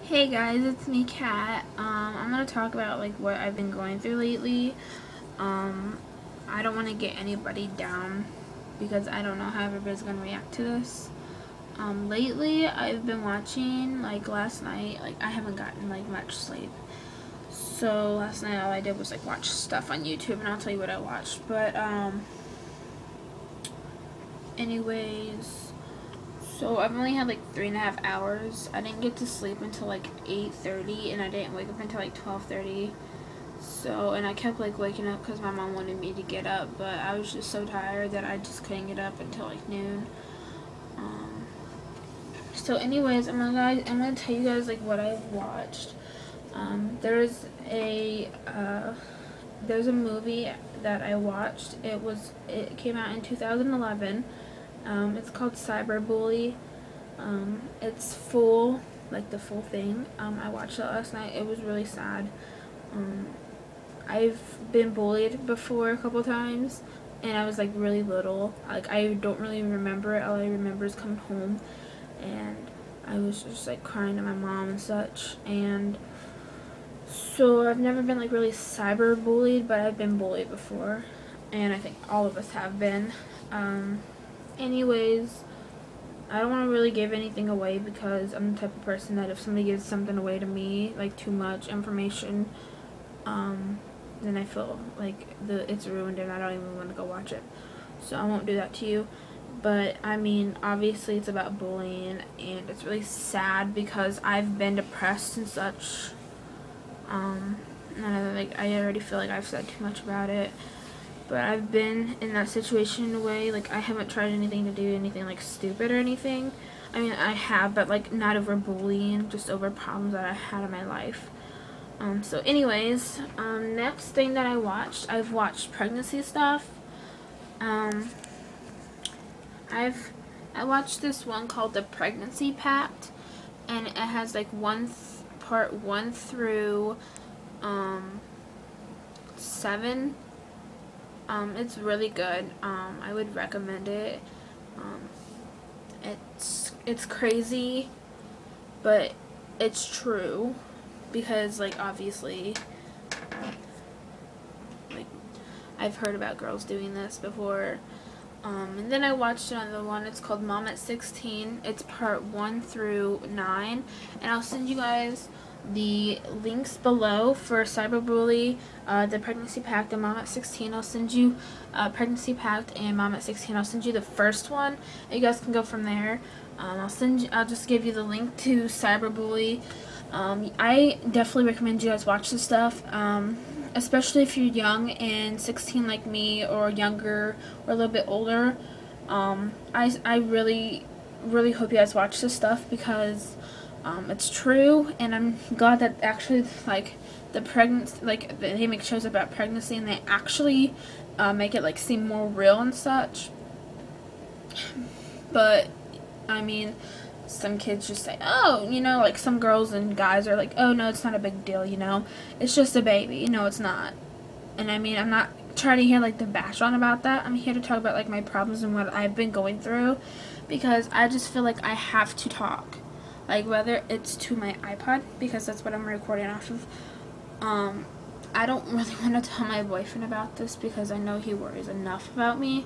Hey guys, it's me, Kat. I'm gonna talk about like what I've been going through lately. I don't want to get anybody down because I don't know how everybody's gonna react to this. Lately I've been watching, like last night, like I haven't gotten like much sleep. So last night all I did was like watch stuff on YouTube, and I'll tell you what I watched. But anyways. So I've only had like 3.5 hours. I didn't get to sleep until like 8:30, and I didn't wake up until like 12:30. So, and I kept like waking up because my mom wanted me to get up, but I was just so tired that I just couldn't get up until like noon. So anyways, I'm gonna tell you guys like what I've watched. There's a movie that I watched. It came out in 2011. It's called CyberBully. It's full, like the full thing. I watched it last night. It was really sad. I've been bullied before a couple times, and I was like really little. Like I don't really remember it. All I remember is coming home, and I was just like crying to my mom and such. And so I've never been like really cyberbullied, but I've been bullied before, and I think all of us have been. Anyways, I don't want to really give anything away because I'm the type of person that if somebody gives something away to me, like too much information, then I feel like it's ruined and I don't even want to go watch it. So I won't do that to you. But I mean, obviously it's about bullying, and it's really sad because I've been depressed and such. And I already feel like I've said too much about it. But I've been in that situation in a way. Like, I haven't tried anything to do anything, like, stupid or anything. I mean, I have, but, like, not over bullying, just over problems that I had in my life. So anyways, next thing that I've watched pregnancy stuff. I watched this one called the Pregnancy Pact, and it has, like, part 1 through, 7. It's really good. I would recommend it. It's crazy, but it's true because, like, obviously, like, I've heard about girls doing this before. And then I watched another one. It's called Mom at 16. It's part 1 through 9, and I'll send you guys the links below for CyberBully, the Pregnancy Pact, and Mom at 16. I'll send you Pregnancy Pact and Mom at 16. I'll send you the first one. You guys can go from there. I'll just give you the link to CyberBully. I definitely recommend you guys watch this stuff, especially if you're young and 16 like me, or younger, or a little bit older. I really hope you guys watch this stuff because it's true, and I'm glad that actually, like, the pregnancy, like, they make shows about pregnancy, and they actually make it, like, seem more real and such. But, I mean, some kids just say, oh, you know, like, some girls and guys are like, oh, no, it's not a big deal, you know, it's just a baby. No, it's not. And, I mean, I'm not trying to hear, like, the bash on about that. I'm here to talk about, like, my problems and what I've been going through, because I just feel like I have to talk. Like, whether it's to my iPod, because that's what I'm recording off of. I don't really want to tell my boyfriend about this because I know he worries enough about me,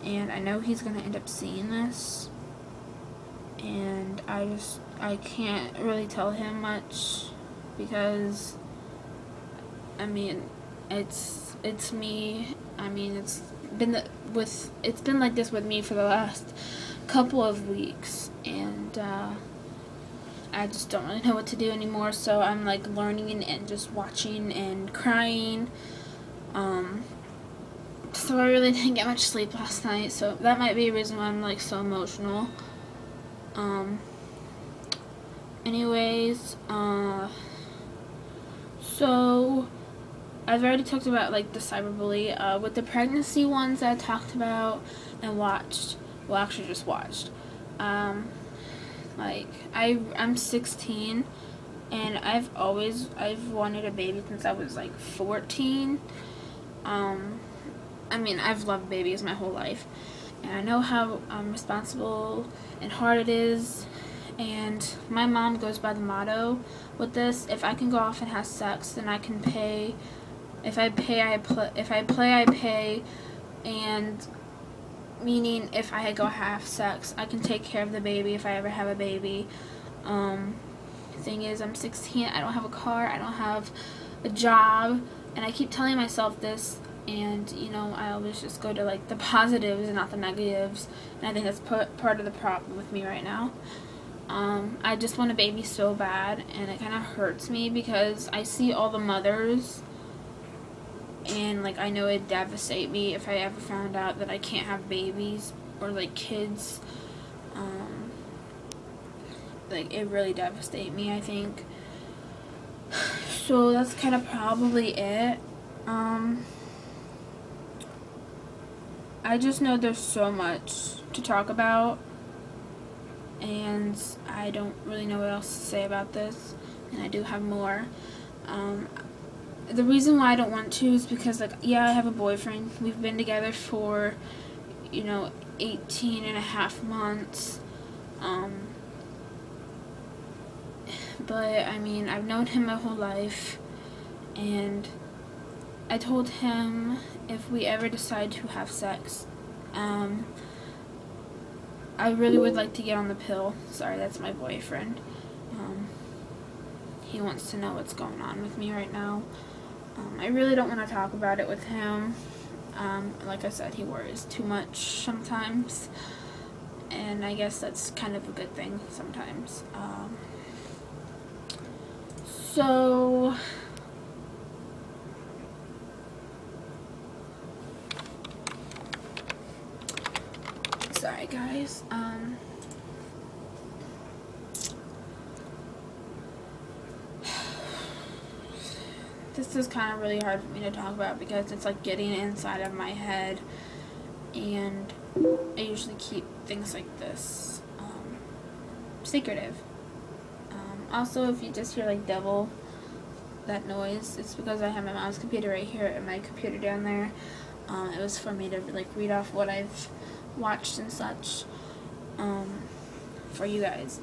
and I know he's going to end up seeing this, and I can't really tell him much because, I mean, it's me. I mean, it's been like this with me for the last couple of weeks, and I just don't really know what to do anymore, so I'm like learning and just watching and crying. So I really didn't get much sleep last night, so that might be a reason why I'm like so emotional. Anyways, so I've already talked about like the cyberbully. With the pregnancy ones that I talked about and watched, well, actually just watched. Like, I'm 16, and I've wanted a baby since I was like 14. I mean, I've loved babies my whole life, and I know how responsible and hard it is, And my mom goes by the motto with this: if I can go off and have sex, then I can pay. If I play, I pay. And meaning, if I go have sex, I can take care of the baby if I ever have a baby. Thing is, I'm 16. I don't have a car. I don't have a job, and I keep telling myself this. And you know, I always just go to like the positives and not the negatives. And I think that's part of the problem with me right now. I just want a baby so bad, and it kind of hurts me because I see all the mothers, and like I know it'd devastate me if I ever found out that I can't have babies or like kids. Like it really devastate me, I think. So that's kind of probably it. I just know there's so much to talk about, and I don't really know what else to say about this, and I do have more. The reason why I don't want to is because, like, yeah, I have a boyfriend. We've been together for, 18 and a half months. But, I mean, I've known him my whole life, and I told him if we ever decide to have sex, I really would like to get on the pill. Sorry, that's my boyfriend. He wants to know what's going on with me right now. I really don't want to talk about it with him. Like I said, he worries too much sometimes, and I guess that's kind of a good thing sometimes. So sorry guys. This is kind of really hard for me to talk about because it's like getting inside of my head, and I usually keep things like this secretive. Also, if you just hear like double that noise, it's because I have my mom's computer right here and my computer down there. It was for me to like read off what I've watched and such for you guys.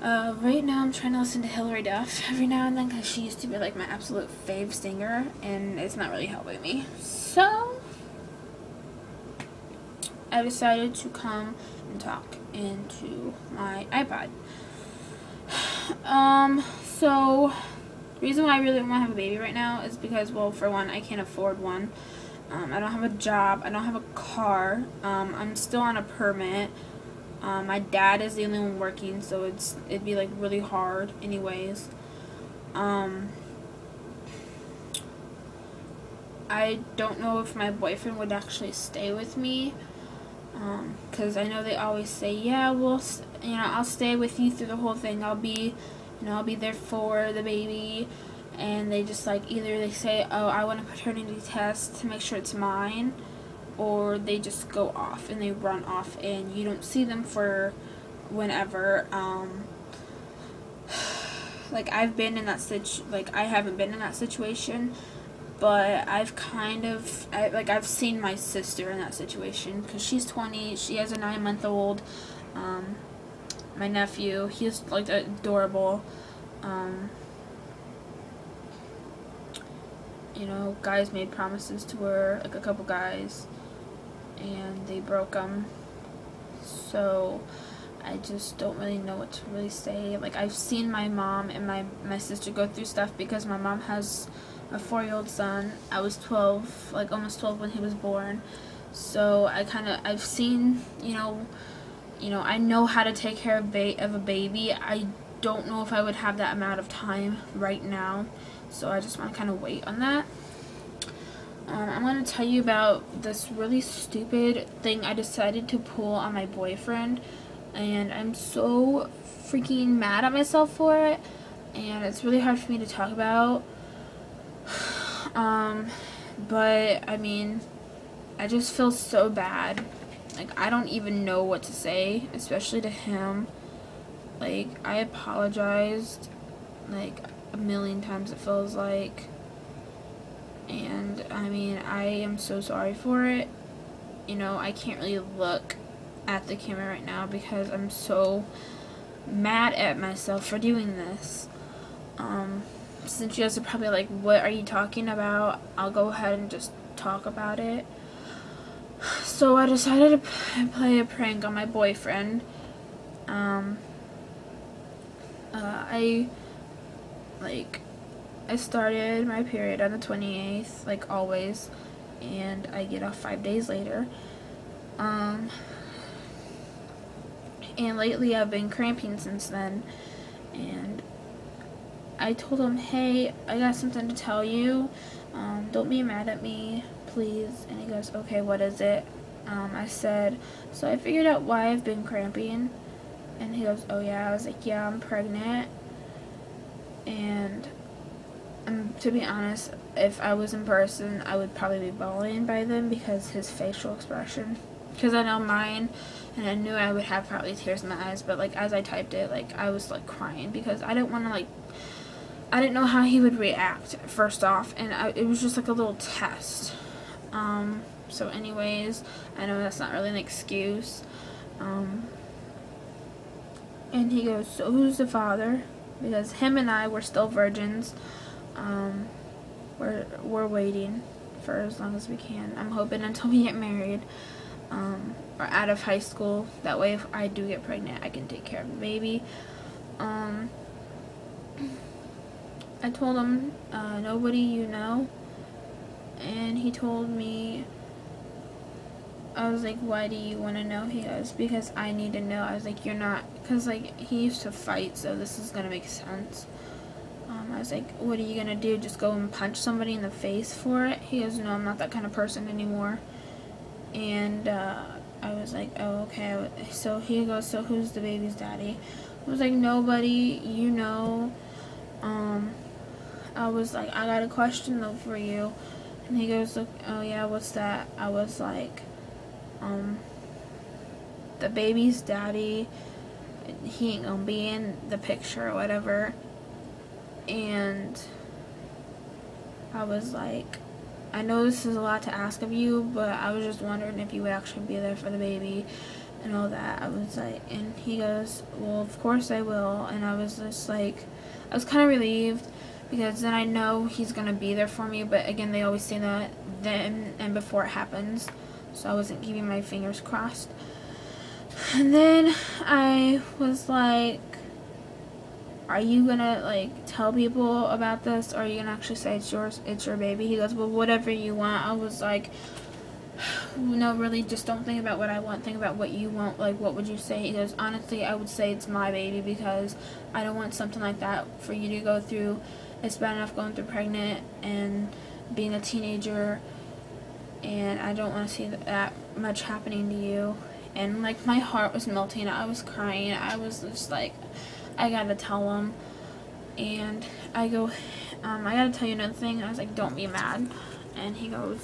Right now I'm trying to listen to Hilary Duff every now and then because she used to be like my absolute fave singer, and it's not really helping me. So I decided to come and talk into my iPod. So the reason why I really don't want to have a baby right now is because, well, for one, I can't afford one. I don't have a job. I don't have a car. I'm still on a permit. My dad is the only one working, so it'd be like really hard anyways. I don't know if my boyfriend would actually stay with me, because I know they always say, yeah, well, I'll stay with you through the whole thing. I'll be there for the baby. And they just like, either they say, oh, I want a paternity test to make sure it's mine, or they just go off and they run off and you don't see them for whenever. Like I've been in that I haven't been in that situation, but I've I've seen my sister in that situation, because she's 20, she has a 9-month-old. My nephew, he's like adorable. Guys made promises to her, like a couple guys, and they broke them. So I just don't really know what to really say. Like, I've seen my mom and my sister go through stuff, because my mom has a 4-year-old son. I was 12, like almost 12 when he was born. So I've seen, I know how to take care of a baby. I don't know if I would have that amount of time right now. So I just want to kind of wait on that. I'm going to tell you about this really stupid thing I decided to pull on my boyfriend, and I'm so freaking mad at myself for it, and it's really hard for me to talk about. But I mean, I just feel so bad. Like, I don't even know what to say, especially to him. Like, I apologized like a million times, it feels like. And I mean, I am so sorry for it. I can't really look at the camera right now because I'm so mad at myself for doing this. Since you guys are probably like, what are you talking about? I'll go ahead and just talk about it. So I decided to play a prank on my boyfriend. I started my period on the 28th, like always, and I get off 5 days later. And lately I've been cramping since then, and I told him, hey, I got something to tell you. Don't be mad at me, please. And he goes, okay, what is it? I said, so I figured out why I've been cramping. And he goes, oh yeah. I was like, yeah, I'm pregnant. And to be honest, if I was in person, I would probably be bawling by then because his facial expression. Because I know mine, and I knew I would have probably tears in my eyes, but like as I typed it, like I was like crying because I didn't want to like, I didn't know how he would react first off, and it was just like a little test. So anyways, I know that's not really an excuse. And he goes, so who's the father? Because him and I were still virgins. We're waiting for as long as we can. I'm hoping until we get married, or out of high school. That way if I do get pregnant, I can take care of the baby. I told him, nobody you know. And he told me, I was like, why do you want to know? He goes, because I need to know. I was like, you're not, because like he used to fight, so this is going to make sense. I was like, what are you going to do? Just go and punch somebody in the face for it? He goes, no, I'm not that kind of person anymore. And I was like, oh, okay. So he goes, so who's the baby's daddy? I was like, nobody, you know. I was like, I got a question though for you. And he goes, look, oh yeah, what's that? I was like, the baby's daddy, he ain't gonna be in the picture or whatever. And I was like, I know this is a lot to ask of you, but I was just wondering if you would actually be there for the baby and all that. I was like, and he goes, well, of course I will. And I was just like, I was kind of relieved, because then I know he's gonna be there for me. But again, they always say that then and before it happens, so I wasn't keeping my fingers crossed. And then I was like, are you gonna like tell people about this, or are you gonna actually say it's yours, it's your baby? He goes, well, whatever you want. I was like, no, really, just don't think about what I want, think about what you want. Like, what would you say? He goes, honestly, I would say it's my baby, because I don't want something like that for you to go through. It's bad enough going through pregnant and being a teenager, and I don't want to see that much happening to you. And like, my heart was melting. I was crying. I was just like, I gotta tell him. And I go, I gotta tell you another thing. I was like, don't be mad. And he goes,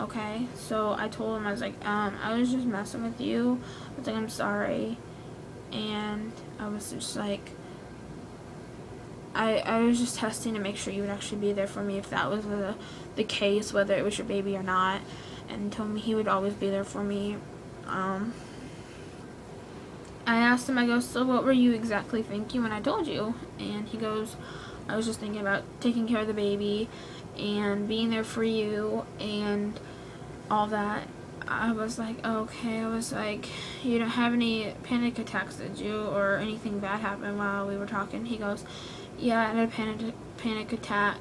okay. So I told him, I was like, I was just messing with you. I was like, I'm sorry. And I was just like, I was just testing to make sure you would actually be there for me if that was the case, whether it was your baby or not. And he told me he would always be there for me. I asked him, I go, so what were you exactly thinking when I told you? And he goes, I was just thinking about taking care of the baby and being there for you and all that. I was like, okay. I was like, you don't have any panic attacks, did you? Or anything bad happened while we were talking? He goes, yeah, I had a panic attack.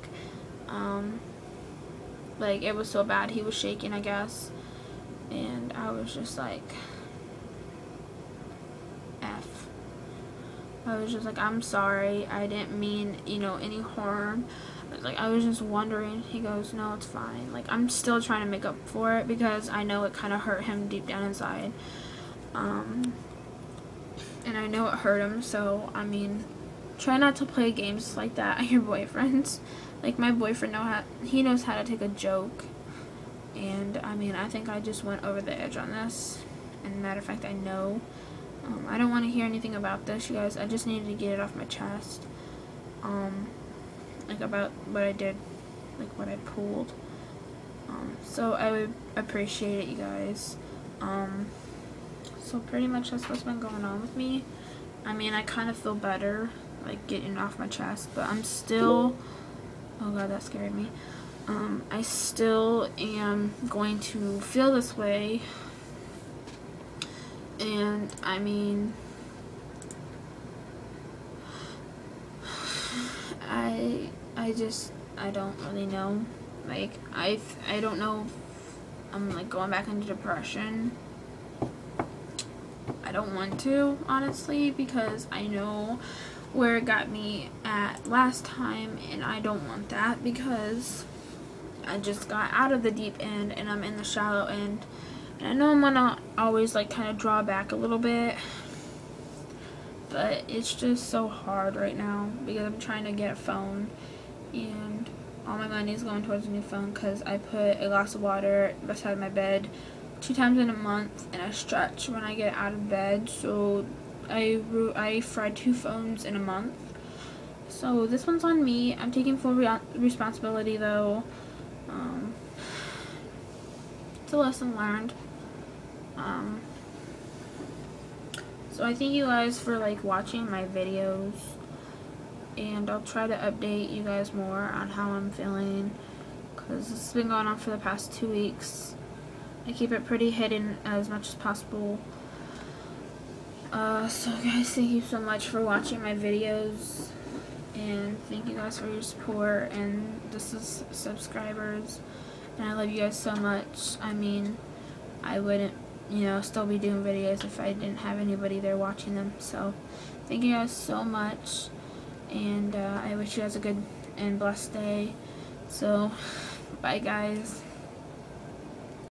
Like, it was so bad, he was shaking, I guess. And I was just like, F. I was just like, I'm sorry, I didn't mean, you know, any harm. Like, I was just wondering. He goes, no, it's fine. Like, I'm still trying to make up for it, because I know it kind of hurt him deep down inside. And I know it hurt him, so, I mean, try not to play games like that at your boyfriends. Like, my boyfriend he knows how to take a joke. And, I mean, I think I just went over the edge on this. And, matter of fact, I know. I don't want to hear anything about this, you guys. I just needed to get it off my chest. Like, about what I did. Like, what I pulled. So, I would appreciate it, you guys. So, pretty much that's what's been going on with me. I mean, I kind of feel better, like, getting off my chest, but I'm still, oh god, that scared me. I still am going to feel this way, and I mean, I don't really know. Like, I don't know if I'm, like, going back into depression. I don't want to, honestly, because I know where it got me at last time, and I don't want that, because I just got out of the deep end, and I'm in the shallow end. And I know I'm gonna always, like, kind of draw back a little bit, but it's just so hard right now, because I'm trying to get a phone, and all my money is going towards a new phone, because I put a glass of water beside my bed 2 times in a month, and I stretch when I get out of bed, so I fried 2 phones in a month. So this one's on me. I'm taking full responsibility, though. It's a lesson learned. So I thank you guys for, like, watching my videos, and I'll try to update you guys more on how I'm feeling, because this has been going on for the past 2 weeks. I keep it pretty hidden as much as possible. So guys, thank you so much for watching my videos, and thank you guys for your support, and this is subscribers, and I love you guys so much. I mean, I wouldn't, still be doing videos if I didn't have anybody there watching them. So thank you guys so much, and I wish you guys a good and blessed day. So bye guys.